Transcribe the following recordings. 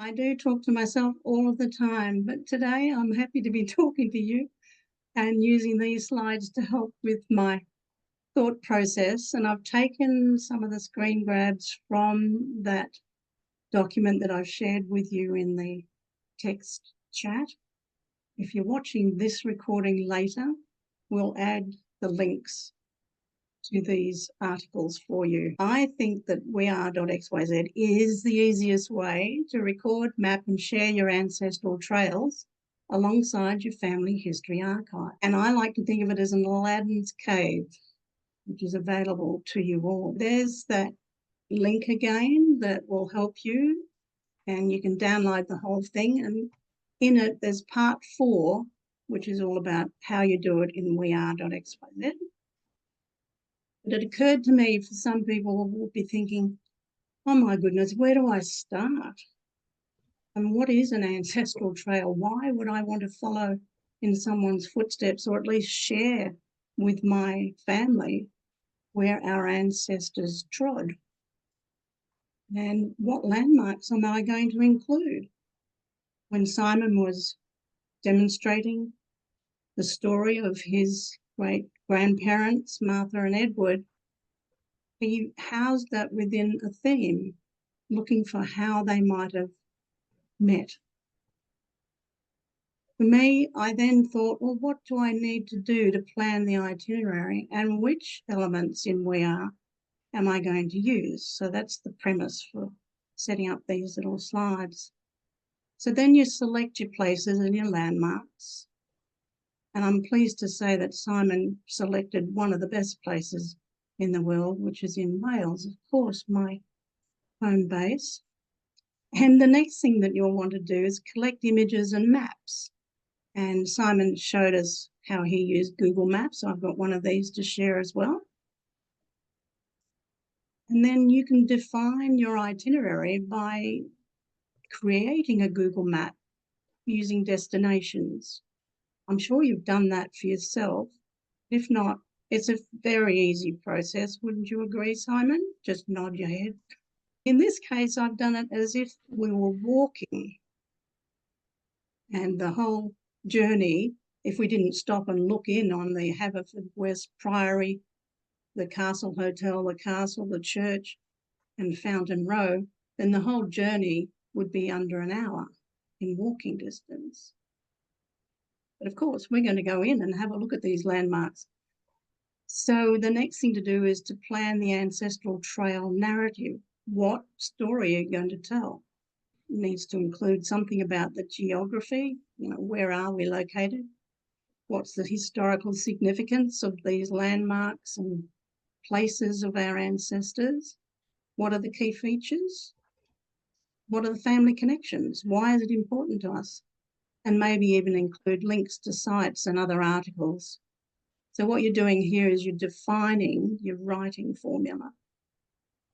I do talk to myself all of the time, but today I'm happy to be talking to you and using these slides to help with my thought process. And I've taken some of the screen grabs from that document that I've shared with you in the text chat. If you're watching this recording later, we'll add the links to these articles for you. I think that WeAre.xyz is the easiest way to record, map and share your ancestral trails alongside your family history archive. And I like to think of it as an Aladdin's cave, which is available to you all. There's that link again that will help you, and you can download the whole thing. And in it, there's part 4, which is all about how you do it in WeAre.xyz. But it occurred to me, for some people will be thinking, oh my goodness, where do I start? And what is an ancestral trail? Why would I want to follow in someone's footsteps, or at least share with my family where our ancestors trod? And what landmarks am I going to include? When Simon was demonstrating the story of his great-grandparents, Martha and Edward, he housed that within a theme, looking for how they might have met. For me, I then thought, well, what do I need to do to plan the itinerary, and which elements in WeAre am I going to use? So that's the premise for setting up these little slides. So then you select your places and your landmarks. And I'm pleased to say that Simon selected one of the best places in the world, which is in Wales, of course, my home base. And the next thing that you'll want to do is collect images and maps. And Simon showed us how he used Google Maps. I've got one of these to share as well. And then you can define your itinerary by creating a Google map using destinations. I'm sure you've done that for yourself. If not, it's a very easy process. Wouldn't you agree, Simon? Just nod your head. In this case, I've done it as if we were walking. And the whole journey, if we didn't stop and look in on the Haverfordwest Priory, the Castle Hotel, the castle, the church, and Fountain Row, then the whole journey would be under an hour in walking distance. But of course, we're going to go in and have a look at these landmarks. So the next thing to do is to plan the ancestral trail narrative. What story are you going to tell? It needs to include something about the geography, where are we located? What's the historical significance of these landmarks and places of our ancestors? What are the key features? What are the family connections? Why is it important to us? And maybe even include links to sites and other articles. So what you're doing here is you're defining your writing formula.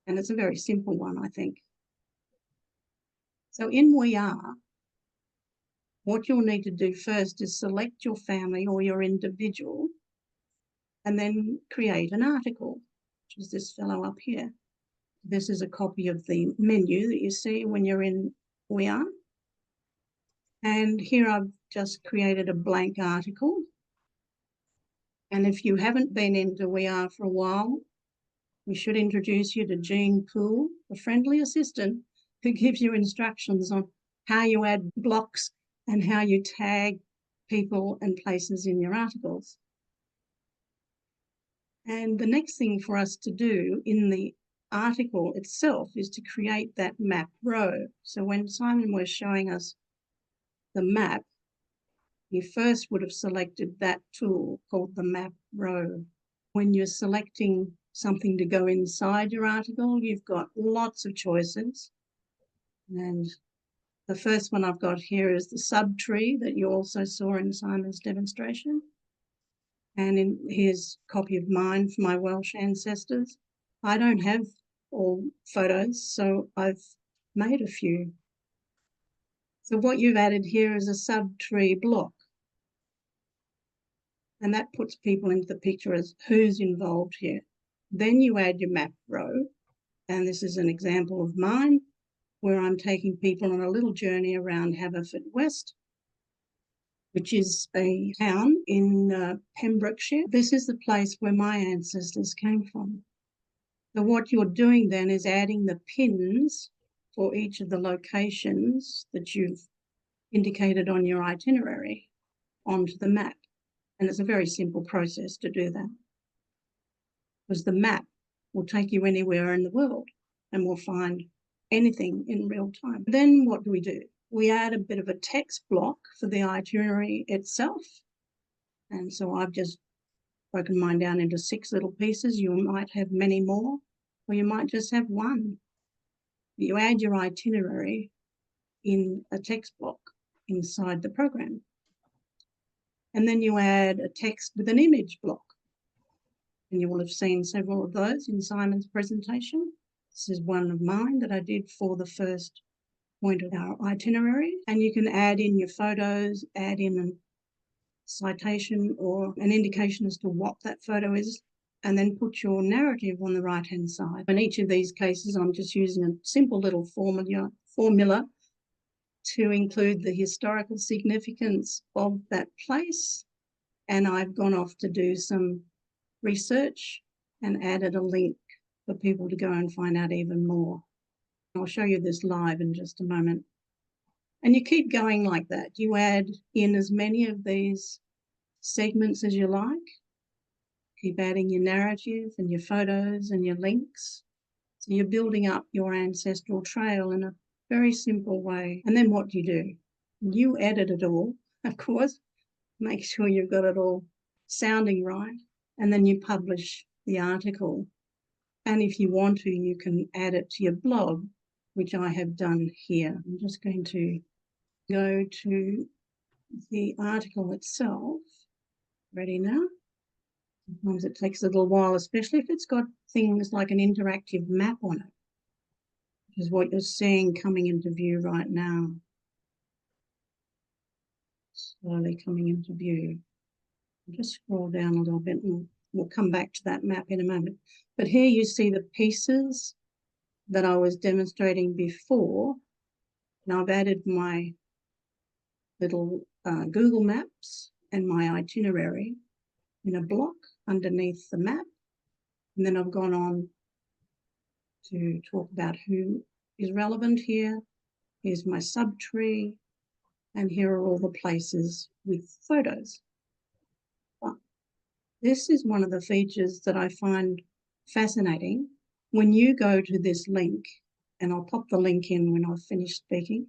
And it's a very simple one, I think. So in WeAre, what you'll need to do first is select your family or your individual and then create an article, which is this fellow up here. This is a copy of the menu that you see when you're in WeAre. And here I've just created a blank article. And if you haven't been into WeAre for a while, we should introduce you to Jean Poole, a friendly assistant who gives you instructions on how you add blocks and how you tag people and places in your articles. And the next thing for us to do in the article itself is to create that map row. So when Simon was showing us the map, you first would have selected that tool called the map row. When you're selecting something to go inside your article, you've got lots of choices. And the first one I've got here is the subtree that you also saw in Simon's demonstration. And here's a copy of mine for my Welsh ancestors. I don't have all photos, so I've made a few. So what you've added here is a subtree block. And that puts people into the picture as who's involved here. Then you add your map row, and this is an example of mine, where I'm taking people on a little journey around Haverfordwest, which is a town in Pembrokeshire. This is the place where my ancestors came from. So what you're doing then is adding the pins for each of the locations that you've indicated on your itinerary onto the map. And it's a very simple process to do that, because the map will take you anywhere in the world and we'll find anything in real time. Then what do? We add a bit of a text block for the itinerary itself. And so I've just broken mine down into 6 little pieces. You might have many more, or you might just have one. You add your itinerary in a text block inside the program. And then you add a text with an image block. And you will have seen several of those in Simon's presentation. This is one of mine that I did for the first point of our itinerary. And you can add in your photos, add in a citation or an indication as to what that photo is, and then put your narrative on the right-hand side. In each of these cases, I'm just using a simple little formula to include the historical significance of that place. And I've gone off to do some research and added a link for people to go and find out even more. I'll show you this live in just a moment. And you keep going like that. You add in as many of these segments as you like. Keep adding your narrative and your photos and your links. So you're building up your ancestral trail in a very simple way. And then what do? You edit it all, of course. Make sure you've got it all sounding right. And then you publish the article. And if you want to, you can add it to your blog, which I have done here. I'm just going to go to the article itself. Ready now? Sometimes it takes a little while, especially if it's got things like an interactive map on it, which is what you're seeing coming into view right now. Slowly coming into view. I'll just scroll down a little bit and we'll come back to that map in a moment. But here you see the pieces that I was demonstrating before. Now I've added my little Google Maps and my itinerary in a block underneath the map. And then I've gone on to talk about who is relevant here. Here's my subtree, and here are all the places with photos. But this is one of the features that I find fascinating. When you go to this link, and I'll pop the link in when I've finished speaking,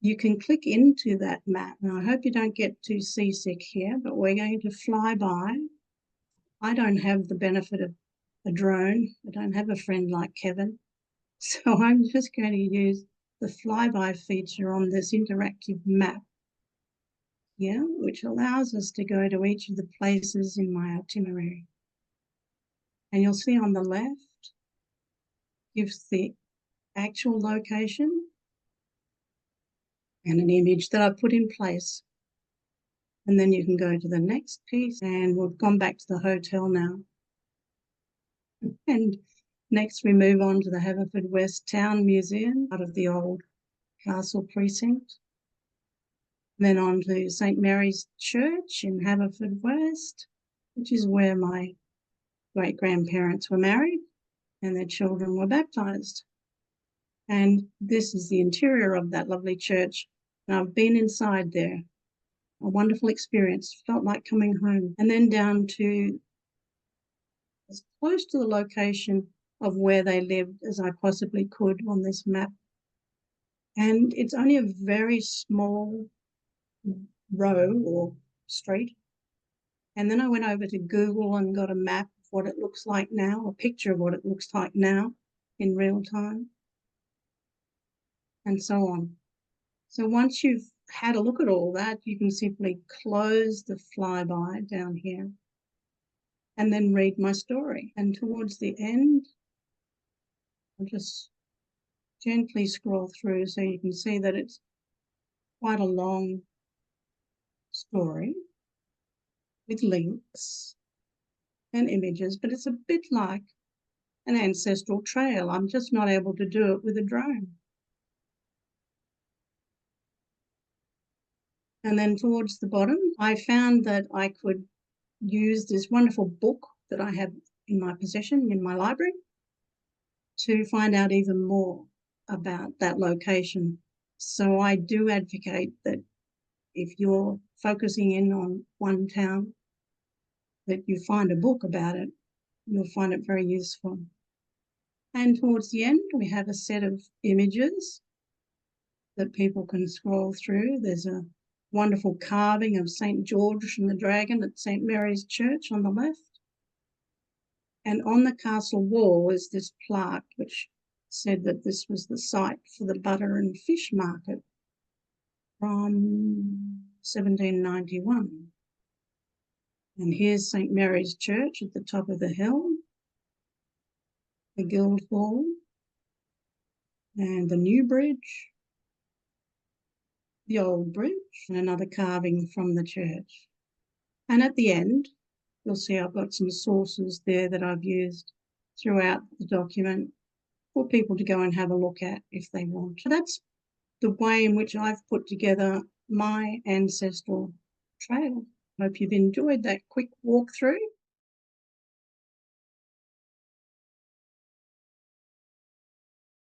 you can click into that map. And I hope you don't get too seasick here, but we're going to fly by. I don't have the benefit of a drone. I don't have a friend like Kevin. So I'm just going to use the flyby feature on this interactive map here, which allows us to go to each of the places in my itinerary. And you'll see on the left gives the actual location and an image that I put in place. And then you can go to the next piece, and we've gone back to the hotel now. And next we move on to the Haverfordwest Town Museum, out of the old castle precinct. Then on to St. Mary's Church in Haverfordwest, which is where my great-grandparents were married and their children were baptised. And this is the interior of that lovely church. And I've been inside there. A wonderful experience. Felt like coming home. And then down to as close to the location of where they lived as I possibly could on this map. And it's only a very small row or street. And then I went over to Google and got a map of what it looks like now, a picture of what it looks like now in real time, and so on. So once you've had a look at all that, you can simply close the flyby down here and then read my story. And towards the end, I'll just gently scroll through so you can see that it's quite a long story with links and images, but it's a bit like an ancestral trail. I'm just not able to do it with a drone. And then towards the bottom, I found that I could use this wonderful book that I have in my possession in my library to find out even more about that location. So I do advocate that if you're focusing in on one town, that you find a book about it. You'll find it very useful. And towards the end, we have a set of images that people can scroll through. There's a wonderful carving of St. George and the Dragon at St. Mary's Church on the left. And on the castle wall is this plaque which said that this was the site for the butter and fish market from 1791. And here's St. Mary's Church at the top of the hill, the Guildhall, and the new bridge, the old bridge, and another carving from the church. And at the end, you'll see I've got some sources there that I've used throughout the document for people to go and have a look at if they want. So that's the way in which I've put together my ancestral trail. Hope you've enjoyed that quick walkthrough.